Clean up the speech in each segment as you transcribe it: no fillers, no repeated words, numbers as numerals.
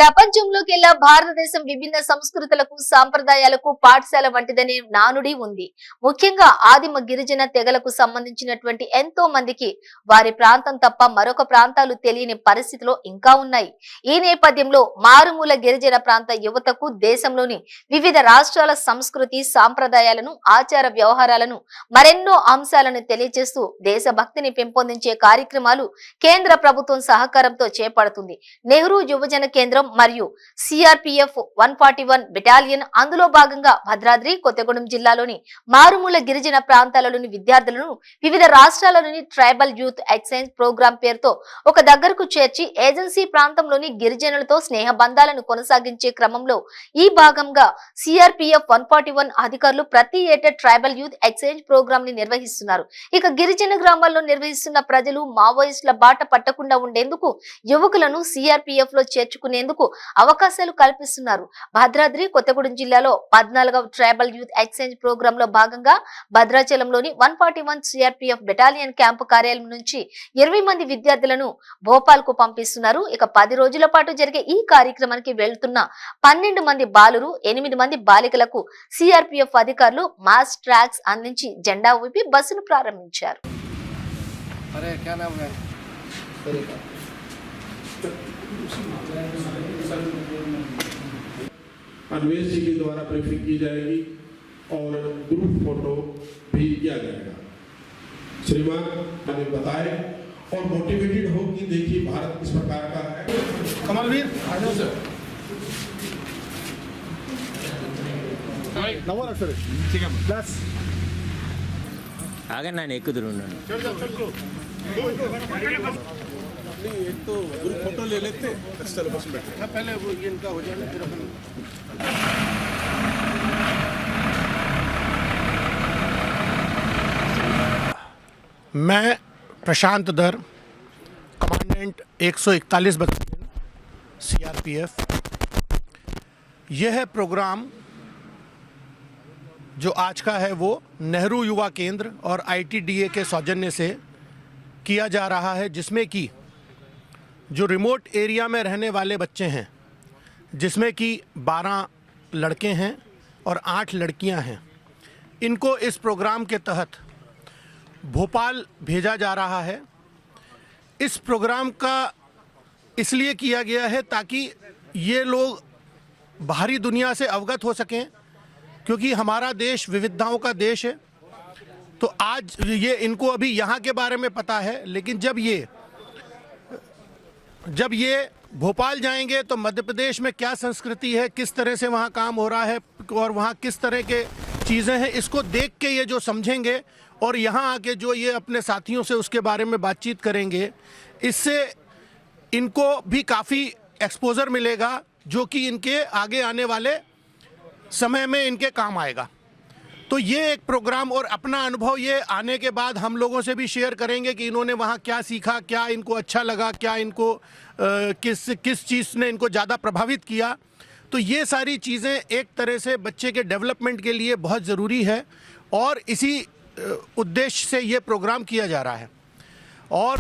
ప్రపంచంలోకెల్లా భారతదేశం విభిన్న సంస్కృతులకు సాంప్రదాయాలకు పాఠశాల వంటిదనే నానుడి ఉంది. ముఖ్యంగా ఆదిమ గిరిజన తెగలకు సంబంధించినటువంటి ఎంతో మందికి వారి ప్రాంతం తప్ప మరొక ప్రాంతాలు తెలియని పరిస్థితిలో ఇంకా ఉన్నాయి. ఈ నేపథ్యంలో మారుమూల గిరిజన ప్రాంత యువతకు దేశంలోని వివిధ రాష్ట్రాల సంస్కృతి సాంప్రదాయాలను ఆచార వ్యవహారాలను మరెన్నో అంశాలను తెలియజేస్తూ దేశభక్తిని పెంపొందించే కార్యక్రమాలు కేంద్ర ప్రభుత్వం సహకారంతో చేపడుతుంది. నెహ్రూ యువజన కేంద్రం మరియు సిఆర్పిఎఫ్ 141 బెటాలియన్ అందులో భాగంగా భద్రాద్రి కొత్తగూడెం జిల్లాలోని మారుమూల గిరిజన ప్రాంతాలలోని విద్యార్థులను వివిధ రాష్ట్రాలలోని ట్రైబల్ యూత్ ఎక్స్చేంజ్ ప్రోగ్రాం పేరుతో ఒక దగ్గరకు చేర్చి ఏజెన్సీ ప్రాంతంలోని గిరిజనులతో స్నేహ బంధాలను కొనసాగించే క్రమంలో ఈ భాగంగా సిఆర్పిఎఫ్ 141 అధికారులు ప్రతి ఏటా ట్రైబల్ యూత్ ఎక్స్చేంజ్ ప్రోగ్రాం ని నిర్వహిస్తున్నారు. ఇక గిరిజన గ్రామాల్లో నిర్వహిస్తున్న ప్రజలు మావోయిస్టుల బాట పట్టకుండా ఉండేందుకు యువకులను సిఆర్పిఎఫ్ లో చేర్చుకునేందుకు అవకాశాలు కల్పిస్తున్నారు. భద్రాద్రి కొత్తగూడెం జిల్లాలో 14వ ట్రైబల్ యూత్ ఎక్స్చేంజ్ ప్రోగ్రామ్ లో భాగంగా భద్రాచలంలోని 141 సిఆర్పిఎఫ్ బెటాలియన్ క్యాంపు కార్యాలయం నుంచి 20 మంది విద్యార్థులను భోపాల్ కు పంపిస్తున్నారు. ఇక 10 రోజుల పాటు జరిగే ఈ కార్యక్రమానికి వెళ్తున్న 12 మంది బాలురు 8 మంది బాలికలకు సిఆర్పిఎఫ్ అధికారులు మాస్ ట్రాక్స్ అందించి జెండా ఊపి బస్సును ప్రారంభించారు. अन्वेष जी के द्वारा ब्रीफिंग की जाएगी और ग्रुप फोटो भी किया जाएगा। श्रीमान हमें बताए और मोटिवेटेड हो कि देखिए भारत किस प्रकार का है। कमलवीर ठीक है प्लस आगे ना एक एक तो ग्रुप फोटो ले लेते चलो बस बैठे पहले वो ये इनका हो जाए फिर अपन मैं प्रशांत दर कमांडेंट 141 बटालियन सीआरपीएफ। यह प्रोग्राम जो आज का है वो नेहरू युवा केंद्र और आईटीडीए के सौजन्य से किया जा रहा है, जिसमें कि जो रिमोट एरिया में रहने वाले बच्चे हैं, जिसमें कि 12 लड़के हैं और 8 लड़कियां हैं, इनको इस प्रोग्राम के तहत भोपाल भेजा जा रहा है। इस प्रोग्राम का इसलिए किया गया है ताकि ये लोग बाहरी दुनिया से अवगत हो सकें, क्योंकि हमारा देश विविधताओं का देश है। तो आज ये इनको अभी यहाँ के बारे में पता है, लेकिन जब ये भोपाल जाएंगे तो मध्य प्रदेश में क्या संस्कृति है, किस तरह से वहाँ काम हो रहा है और वहाँ किस तरह के चीज़ें हैं, इसको देख के ये जो समझेंगे और यहाँ आके जो ये अपने साथियों से उसके बारे में बातचीत करेंगे, इससे इनको भी काफ़ी एक्सपोजर मिलेगा, जो कि इनके आगे आने वाले समय में इनके काम आएगा। तो ये एक प्रोग्राम और अपना अनुभव ये आने के बाद हम लोगों से भी शेयर करेंगे कि इन्होंने वहाँ क्या सीखा, क्या इनको अच्छा लगा, क्या इनको किस चीज़ ने इनको ज़्यादा प्रभावित किया। तो ये सारी चीज़ें एक तरह से बच्चे के डेवलपमेंट के लिए बहुत ज़रूरी है और इसी उद्देश्य से ये प्रोग्राम किया जा रहा है। और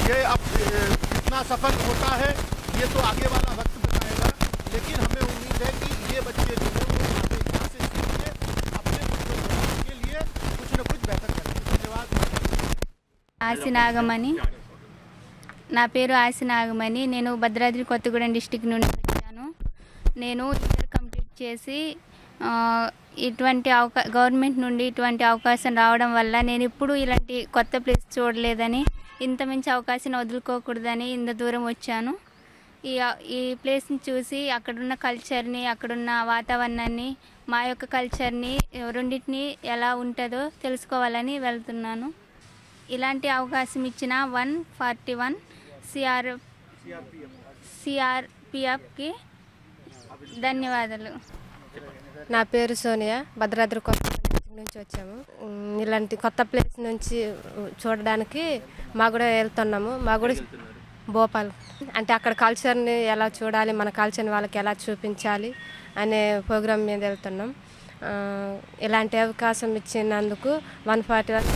ये अब कितना सफल होता है ये तो आगे वाला वक्त बताएगा, लेकिन हमें उम्मीद है कि ये बच्चे जो हैं वो आगे यहाँ से सीख के अपने बच्चों के लिए कुछ न कुछ बेहतर करेंगे। धन्यवाद। ఆసినాగమణి, నా పేరు ఆసినాగమణి. నేను భద్రాద్రి కొత్తగూడెం డిస్టిక్ నుండి వచ్చాను. నేను ఇంటర్ కంప్లీట్ చేసి ఇటువంటి గవర్నమెంట్ నుండి ఇటువంటి అవకాశం రావడం వల్ల నేను ఇప్పుడు ఇలాంటి కొత్త ప్లేస్ చూడలేదని, ఇంత మంచి అవకాశాన్ని వదులుకోకూడదని ఇంత దూరం వచ్చాను. ఈ ప్లేస్ని చూసి అక్కడున్న కల్చర్ని, అక్కడున్న వాతావరణాన్ని, మా యొక్క కల్చర్ని రెండింటిని ఎలా ఉంటుందో తెలుసుకోవాలని వెళ్తున్నాను. ఇలాంటి అవకాశం ఇచ్చిన 141 సిఆర్పిఎఫ్కి ధన్యవాదాలు. నా పేరు సోనియా, భద్రాద్రి కొత్తగూడెం నుంచి వచ్చాము. ఇలాంటి కొత్త ప్లేస్ నుంచి చూడడానికి మా కూడా వెళ్తున్నాము. మా కూడా భోపాల్ అంటే అక్కడ కల్చర్ని ఎలా చూడాలి, మన కల్చర్ని వాళ్ళకి ఎలా చూపించాలి అనే ప్రోగ్రాం మీద వెళ్తున్నాం. ఇలాంటి అవకాశం ఇచ్చినందుకు 141